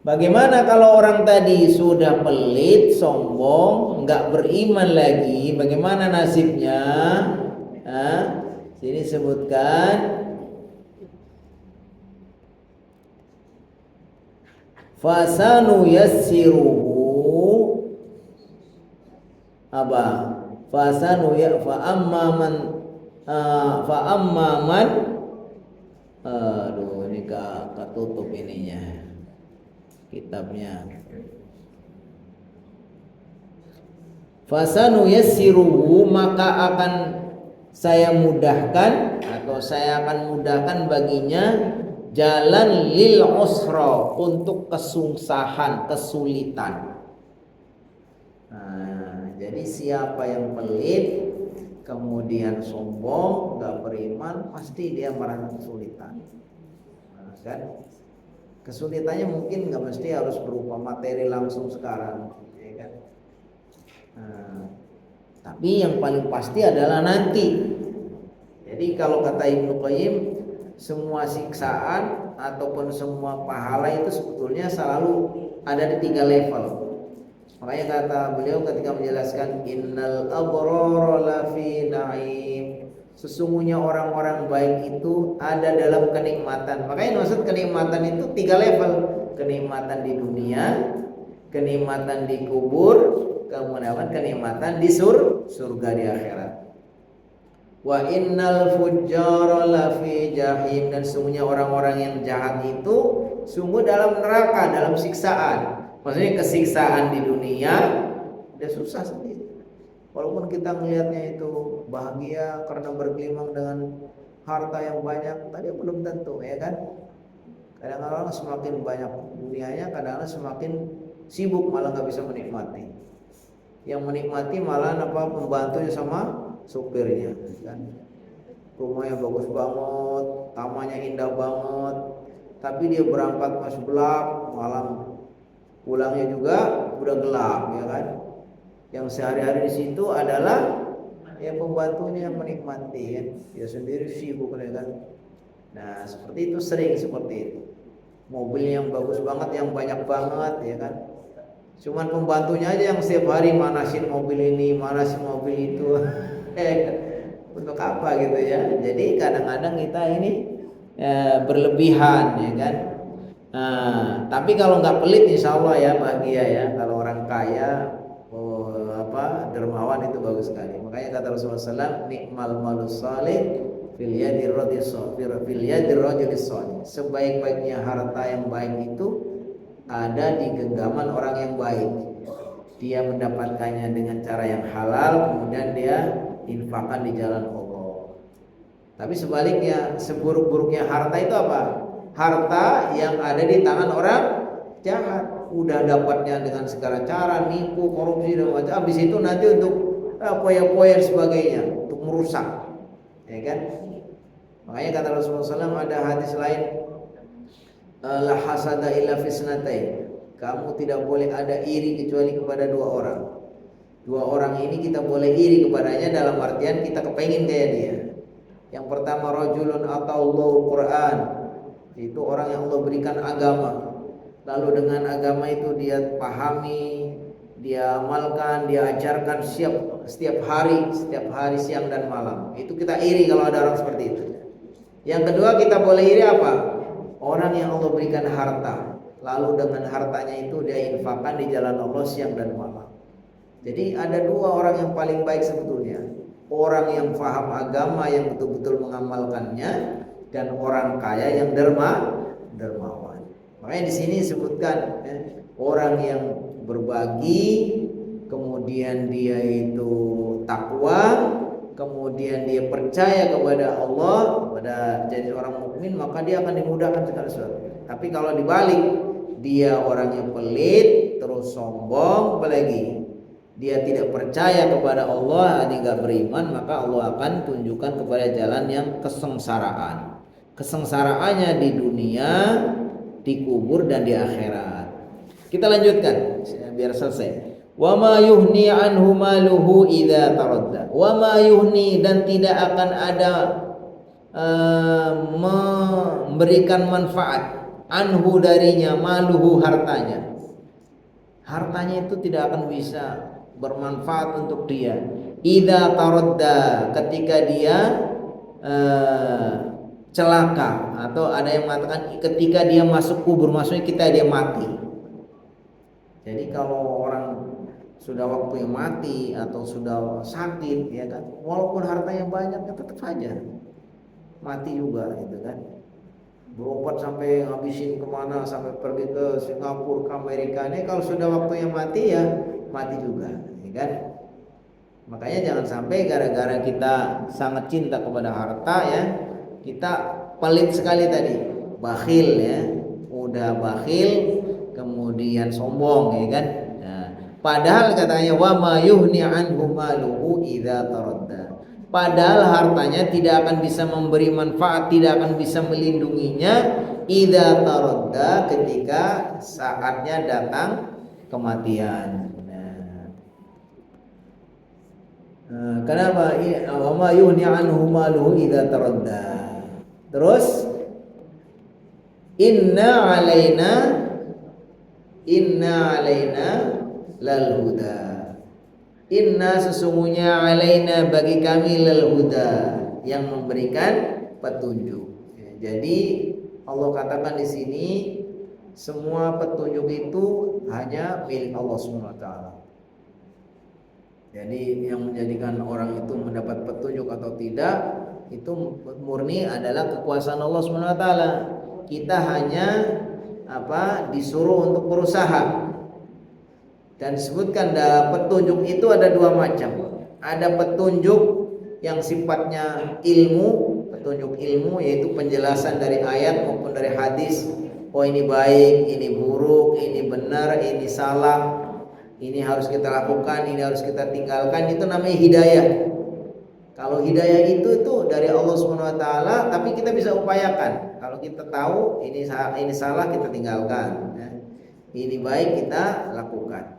Bagaimana kalau orang tadi sudah pelit, sombong, nggak beriman lagi? Bagaimana nasibnya? Sini sebutkan. Fasanu yassiruhu apa? Fasanu ya fa amman aduh ini ketutup ininya kitabnya. Fasanu yassiruhu, maka akan saya mudahkan atau saya akan mudahkan baginya jalan lil usra, untuk kesungsahan, kesulitan. Nah, jadi siapa yang pelit kemudian sombong, gak beriman, pasti dia merasa kesulitan. Nah, kan kesulitannya mungkin gak mesti harus berupa materi langsung sekarang ya kan? Nah, tapi yang paling pasti adalah nanti. Jadi kalau kata Ibnu Qayyim, semua siksaan ataupun semua pahala itu sebetulnya selalu ada di 3 level. Makanya kata beliau ketika menjelaskan innal abrara lafi na'im, sesungguhnya orang-orang baik itu ada dalam kenikmatan. Makanya maksud kenikmatan itu 3 level. Kenikmatan di dunia, kenikmatan di kubur, kemudian kenikmatan di surga di akhirat. Wa innal fujjara lafi jahim, dan sungguhnya orang-orang yang jahat itu sungguh dalam neraka, dalam siksaan. Maksudnya kesiksaan di dunia udah susah sendiri. Walaupun kita melihatnya itu bahagia karena bergelimang dengan harta yang banyak, tapi belum tentu ya kan. Kadang-kadang semakin banyak dunianya, kadang-kadang semakin sibuk malah nggak bisa menikmati. Yang menikmati malah pembantunya sama supirnya kan. Rumahnya bagus banget, tamannya indah banget, tapi dia berangkat pas gelap, malam pulangnya juga udah gelap ya kan. Yang sehari-hari di situ adalah yang pembantunya yang menikmati ya. Dia sendiri sibuk ya kan. Nah seperti itu, sering seperti itu. Mobil yang bagus banget, yang banyak banget ya kan, Cuman pembantunya aja yang setiap hari manasin mobil ini, manasin mobil itu. Untuk apa gitu ya? Jadi kadang-kadang kita ini berlebihan ya kan. Nah, tapi kalau nggak pelit insya Allah ya bahagia ya. Kalau orang kaya dermawan itu bagus sekali. Makanya kata Rasulullah SAW, nikmal malus salih fil yadir rajulis salih. Sebaik-baiknya harta yang baik itu ada di genggaman orang yang baik. Dia mendapatkannya dengan cara yang halal, kemudian dia infakkan di jalan Allah. Tapi sebaliknya, seburuk-buruknya harta itu apa? Harta yang ada di tangan orang jahat. Udah dapatnya dengan segala cara, nipu, korupsi dan macam. Habis itu nanti untuk poya-poya dan sebagainya, untuk merusak, ya kan? Makanya kata Rasulullah SAW ada hadis lain, la hasada illa fisnatain. Kamu tidak boleh ada iri kecuali kepada dua orang. Dua orang ini kita boleh iri kepadanya dalam artian kita kepengen kayak dia. Yang pertama, rajulun ata'allahu Qur'an. Itu orang yang Allah berikan agama. Lalu dengan agama itu dia pahami, dia amalkan, dia ajarkan setiap hari siang dan malam. Itu kita iri kalau ada orang seperti itu. Yang kedua, kita boleh iri apa? Orang yang Allah berikan harta, lalu dengan hartanya itu dia infakkan di jalan Allah siang dan malam. Jadi ada dua orang yang paling baik sebetulnya. Orang yang paham agama, yang betul-betul mengamalkannya, dan orang kaya yang dermawan. Makanya di sini disebutkan orang yang berbagi, kemudian dia itu takwa, kemudian dia percaya kepada Allah, kepada jadi orang mukmin, maka dia akan dimudahkan segala sesuatu. Tapi kalau dibalik, dia orangnya pelit, terus sombong, apalagi dia tidak percaya kepada Allah, dia nggak beriman, maka Allah akan tunjukkan kepada jalan yang kesengsaraan. Kesengsaraannya di dunia, di kubur dan di akhirat. Kita lanjutkan biar selesai. Wa ma yuhni anhu maluhu idza taradda. Wa ma yuhni, dan tidak akan ada memberikan manfaat anhu darinya, maluhu hartanya. Hartanya itu tidak akan bisa bermanfaat untuk dia. Idza taradda, ketika dia celaka, atau ada yang mengatakan ketika dia masuk kubur, maksudnya dia mati. Jadi kalau orang sudah waktunya mati atau sudah sakit, ya kan, walaupun hartanya banyak, tetap saja mati juga, gitu kan. Berobat sampai ngabisin kemana, sampai pergi ke Singapura, ke Amerika, ini kalau sudah waktunya mati ya mati juga, ya kan. Makanya jangan sampai gara-gara kita sangat cinta kepada harta ya, kita pelit sekali tadi, bakhil ya, udah bakhil kemudian sombong, ya kan. Nah, padahal katanya wa ma yuhni anhu maluhu idza taradda. Padahal hartanya tidak akan bisa memberi manfaat, tidak akan bisa melindunginya idza taradda, ketika saatnya datang kematian. Kenapa? Wa ma yuhni anhu maluhu idza taradda. Terus inna alaina lal huda. Inna, sesungguhnya, alaina, bagi kami, lal huda, yang memberikan petunjuk. Jadi Allah katakan di sini semua petunjuk itu hanya milik Allah Subhanahu wa taala. Jadi yang menjadikan orang itu mendapat petunjuk atau tidak itu murni adalah kekuasaan Allah Subhanahu wa taala. Kita hanya disuruh untuk berusaha. Dan disebutkan dalam petunjuk itu ada dua macam. Ada petunjuk yang sifatnya ilmu, petunjuk ilmu, yaitu penjelasan dari ayat maupun dari hadis. Oh, ini baik, ini buruk, ini benar, ini salah, ini harus kita lakukan, ini harus kita tinggalkan. Itu namanya hidayah. Kalau hidayah itu dari Allah Subhanahu wa taala, tapi kita bisa upayakan. Kalau kita tahu ini salah, kita tinggalkan. Ini baik, kita lakukan.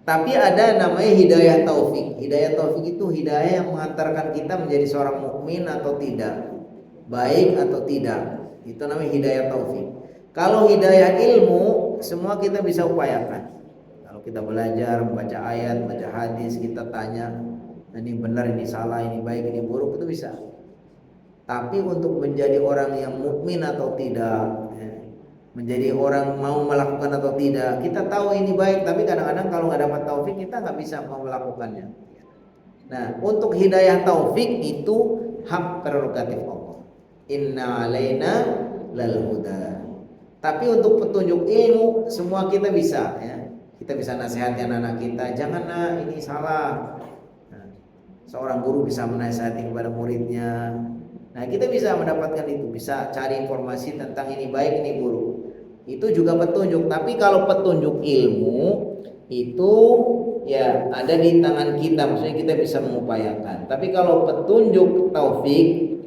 Tapi ada namanya hidayah taufik. Hidayah taufik itu hidayah yang mengantarkan kita menjadi seorang mukmin atau tidak, baik atau tidak. Itu namanya hidayah taufik. Kalau hidayah ilmu, semua kita bisa upayakan. Kalau kita belajar, membaca ayat, baca hadis, kita tanya, ini benar, ini salah, ini baik, ini buruk, itu bisa. Tapi untuk menjadi orang yang mukmin atau tidak, ya, menjadi orang mau melakukan atau tidak, kita tahu ini baik, tapi kadang-kadang kalau nggak dapat taufik kita nggak bisa mau melakukannya. Nah, untuk hidayah taufik itu hak prerogatif Allah. Inna alaina lal huda. Tapi untuk petunjuk ilmu semua kita bisa, ya. Kita bisa nasihatkan anak kita, jangan nak, ini salah. Nah, seorang guru bisa menasihati kepada muridnya. Nah, kita bisa mendapatkan itu, bisa cari informasi tentang ini baik, ini buruk. Itu juga petunjuk. Tapi kalau petunjuk ilmu itu ya ada di tangan kita, maksudnya kita bisa mengupayakan. Tapi kalau petunjuk taufik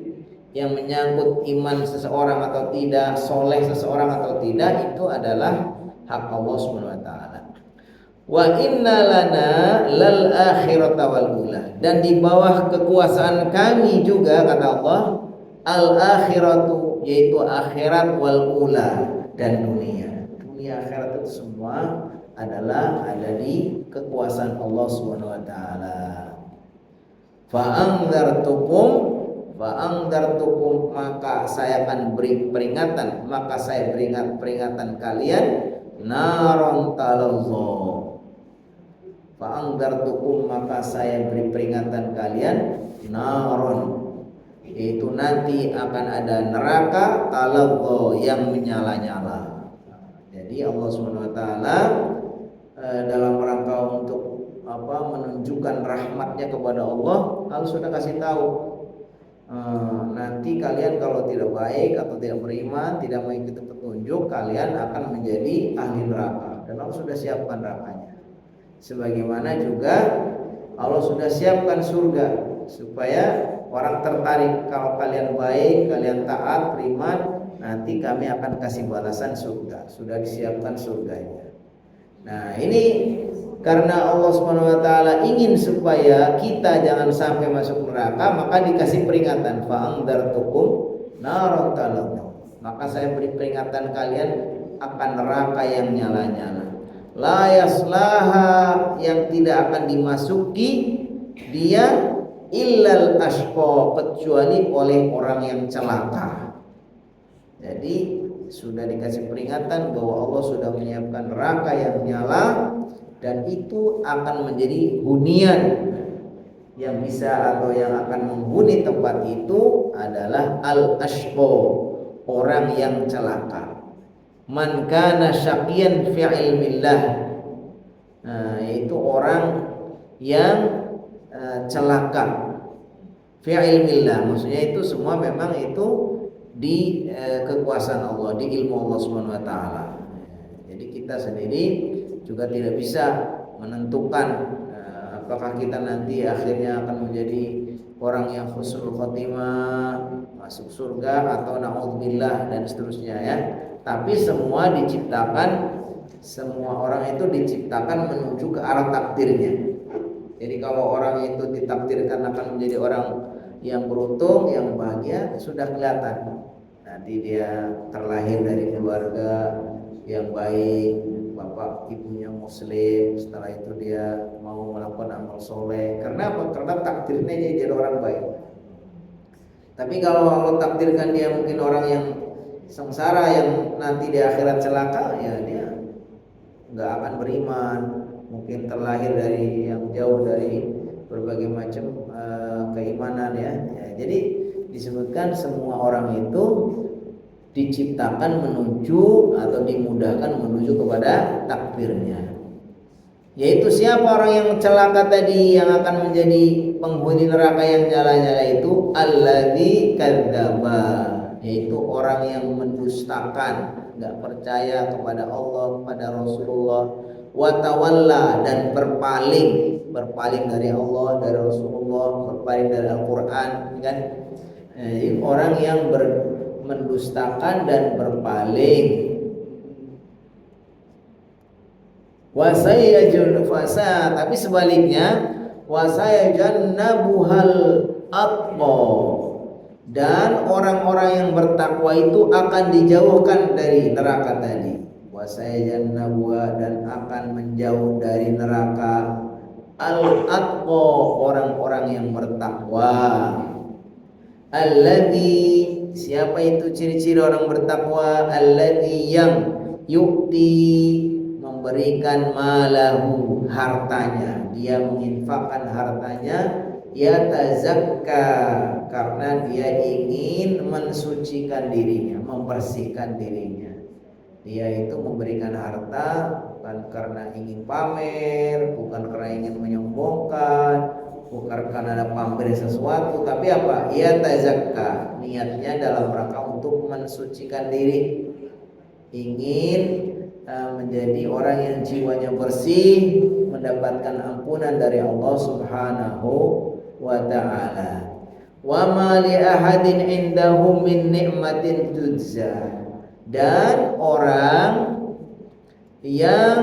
yang menyangkut iman seseorang atau tidak, soleh seseorang atau tidak, itu adalah hak Allah Subhanahu wa taala. Wa inna lana lal akhirata wal ula. Dan di bawah kekuasaan kami juga, kata Allah, al akhiratu, yaitu akhirat, wal ula, dan dunia. Dunia akhirat itu semua adalah ada di kekuasaan Allah Subhanahu wa taala. Fa'angdartukum, maka saya akan beri peringatan, maka saya peringatan kalian, naron talazza. Fa'angdartukum, maka saya beri peringatan kalian, naron, yaitu nanti akan ada neraka, talazza, yang menyala-nyala. Jadi Allah Subhanahu wa taala dalam rangka untuk menunjukkan rahmatnya kepada Allah sudah kasih tahu, nanti kalian kalau tidak baik atau tidak beriman, tidak mengikuti petunjuk, kalian akan menjadi ahli neraka, dan Allah sudah siapkan nerakanya. Sebagaimana juga Allah sudah siapkan surga supaya orang tertarik, kalau kalian baik, kalian taat, beriman, nanti kami akan kasih balasan surga. Sudah disiapkan surganya. Nah, ini karena Allah Subhanahu wa taala ingin supaya kita jangan sampai masuk neraka, maka dikasih peringatan, fa'angdartukum naron talazza. Maka saya beri peringatan kalian akan neraka yang nyala-nyala. La yaslaha, yang tidak akan dimasuki dia illal ashqa, kecuali oleh orang yang celaka. Jadi sudah dikasih peringatan bahwa Allah sudah menyiapkan neraka yang nyala, dan itu akan menjadi hunian yang bisa atau yang akan menghuni tempat itu adalah al-ashqa, orang yang celaka. Man kana syaqiyan fi ilmillah, yaitu orang yang celaka fi ilmillah, maksudnya itu semua memang itu di kekuasaan Allah, di ilmu Allah Subhanahu wa taala. Jadi kita sendiri juga tidak bisa menentukan apakah kita nanti akhirnya akan menjadi orang yang husnul khotimah, masuk surga, atau naudzubillah dan seterusnya, ya. Tapi semua diciptakan, semua orang itu diciptakan menuju ke arah takdirnya. Jadi kalau orang itu ditakdirkan akan menjadi orang yang beruntung, yang bahagia, sudah kelihatan. Nanti dia terlahir dari keluarga yang baik, bapak ibunya muslim, setelah itu dia mau melakukan amal soleh. Karena apa? Karena takdirnya dia jadi orang baik. Tapi kalau Allah takdirkan dia mungkin orang yang sengsara, yang nanti di akhirat celaka, ya dia nggak akan beriman, mungkin terlahir dari yang jauh dari berbagai macam keimanan, ya. Jadi disebutkan semua orang itu diciptakan menuju atau dimudahkan menuju kepada takdirnya. Yaitu siapa orang yang celaka tadi, yang akan menjadi penghuni neraka yang nyala-nyala itu, alladzi kadzdzaba, yaitu orang yang mendustakan, enggak percaya kepada Allah, kepada Rasulullah, wa tawalla, dan berpaling dari Allah, dari Rasulullah, berpaling dari Al-Qur'an, kan? Orang yang mendustakan dan berpaling. Wasayajun fasa, tapi sebaliknya wasayajannabuhal atqa, dan orang-orang yang bertakwa itu akan dijauhkan dari neraka tadi. wasayajannabuha, dan akan menjauh dari neraka al-atqa, orang-orang yang bertakwa. Alladzi, siapa itu ciri-ciri orang bertakwa? Alladzi, yang yu'ti, memberikan malahu, hartanya, dia menginfakkan hartanya, yatazakka, karena dia ingin mensucikan dirinya, membersihkan dirinya. Dia itu memberikan harta bukan karena ingin pamer, bukan karena ingin menyombongkan, bukan karena ada pamrih sesuatu, tapi apa? Yatazakka, niatnya dalam rangka untuk mensucikan diri, ingin menjadi orang yang jiwanya bersih, mendapatkan ampunan dari Allah Subhanahu wa ta'ala. Wa ma li ahadin indahu min ni'matin tujza, dan orang yang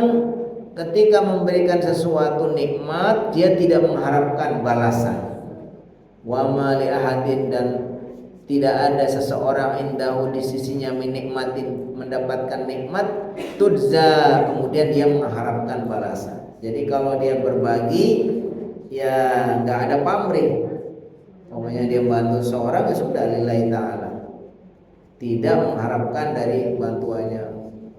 ketika memberikan sesuatu nikmat dia tidak mengharapkan balasan. Wa ma li ahadin, dan tidak ada seseorang indahu di sisinya min nikmatin, mendapatkan nikmat, tujza, kemudian dia mengharapkan balasan. Jadi kalau dia berbagi ya nggak ada pamrih. Pokoknya dia bantu seorang ya sudah lillahi ta'ala, tidak mengharapkan dari bantuannya.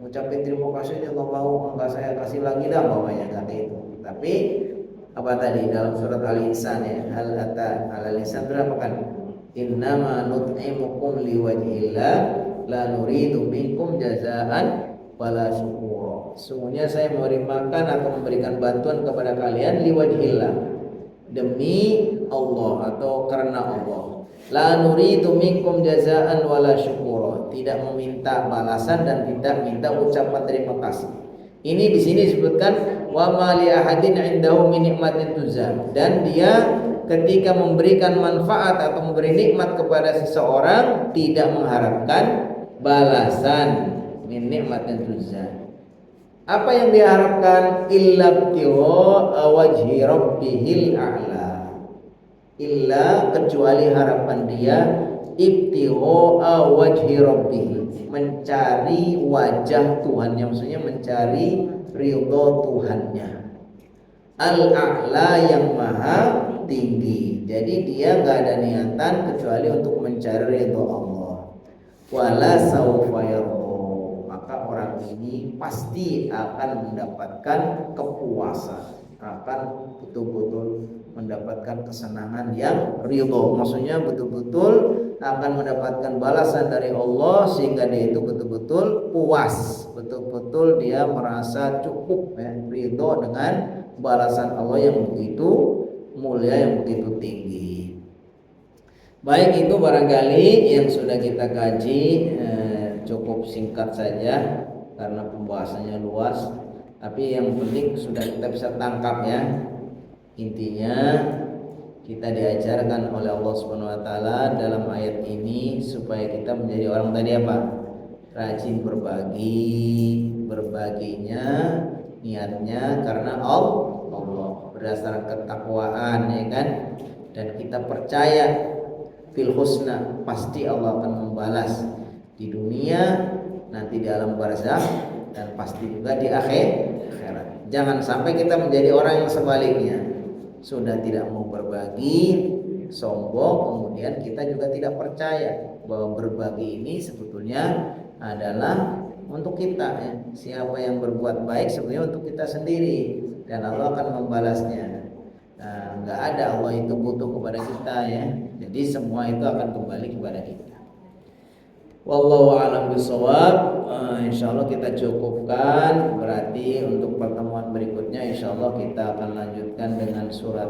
Ucapin terima kasih Allah mau, enggak saya kasih lagi dah bawahnya, kata itu. Tapi apa tadi dalam surat Al-Insan ya, hal ata al-insan berapa kan? Innama nut'imukum liwajhillah la nuridu minkum jazaan wala syukura. Sungguhnya saya memberi makan atau memberikan bantuan kepada kalian liwajhillah, demi Allah atau karena Allah. La nuridu minkum jazaan wala syukura, tidak meminta balasan dan tidak minta ucapan terima kasih. Ini di sini disebutkan wa ma li ahadin indahu min nikmatin tuzza, dan dia ketika memberikan manfaat atau memberi nikmat kepada seseorang tidak mengharapkan balasan, min nikmatin tuzza. Apa yang diharapkan? Illa ibtigha wajhi rabbihil a'la, illa, kecuali harapan dia, ibtigha wajhi rabbih, mencari wajah Tuhannya, maksudnya mencari ridho Tuhannya, al-a'la, yang maha tinggi. Jadi dia nggak ada niatan kecuali untuk mencari ridho Allah. Wala sawfa yarda, maka orang ini pasti akan mendapatkan kepuasan, akan betul-betul mendapatkan kesenangan yang ridho, maksudnya betul-betul akan mendapatkan balasan dari Allah, sehingga dia itu betul-betul puas, betul-betul dia merasa cukup ya, ridho dengan balasan Allah yang begitu mulia, yang begitu tinggi. Baik, itu barangkali yang sudah kita kaji, cukup singkat saja karena pembahasannya luas, tapi yang penting sudah kita bisa tangkap ya. Intinya kita diajarkan oleh Allah Subhanahu wa taala dalam ayat ini supaya kita menjadi orang tadi apa? Rajin berbagi, berbaginya niatnya karena Allah, berdasarkan ketakwaan ya kan, dan kita percaya fil husna, pasti Allah akan membalas di dunia, nanti di alam barzakh, dan pasti juga di akhirat. Jangan sampai kita menjadi orang yang sebaliknya, sudah tidak mau berbagi, sombong, kemudian kita juga tidak percaya bahwa berbagi ini sebetulnya adalah untuk kita ya. Siapa yang berbuat baik sebenarnya untuk kita sendiri, dan Allah akan membalasnya. Nggak ada Allah itu butuh kepada kita ya. Jadi semua itu akan kembali kepada kita. Wallahu a'lam bishawab. Insyaallah kita cukupkan. Berarti untuk pertemuan berikutnya insyaallah kita akan lanjutkan dengan surat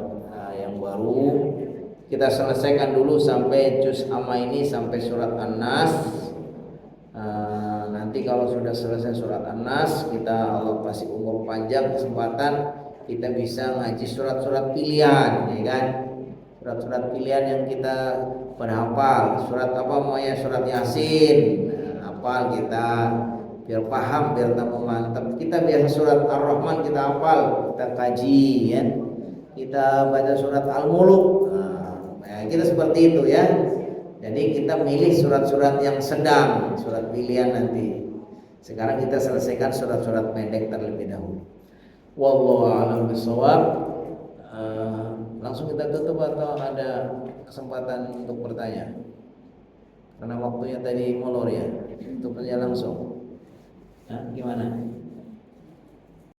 yang baru. Kita selesaikan dulu sampai juz amma ini, sampai surat An-Nas. Nanti kalau sudah selesai surat An-Nas, kita Allah kasih umur panjang, kesempatan kita bisa ngaji surat-surat pilihan ya kan. Surat-surat pilihan yang kita pada hafal, surat apa namanya, surat Yasin, hafal kita biar paham, biar tambah mantap. Kita biasa surat Ar-Rahman kita hafal, kita kaji ya. Kita baca surat Al-Muluk. Nah, kita seperti itu ya. Jadi kita milih surat-surat yang sedang, surat pilihan nanti. Sekarang kita selesaikan surat-surat pendek terlebih dahulu. Wallahu a'lam bishawab. Langsung kita tutup atau ada kesempatan untuk bertanya? Karena waktunya tadi molor ya. Tutupnya langsung. Nah, gimana?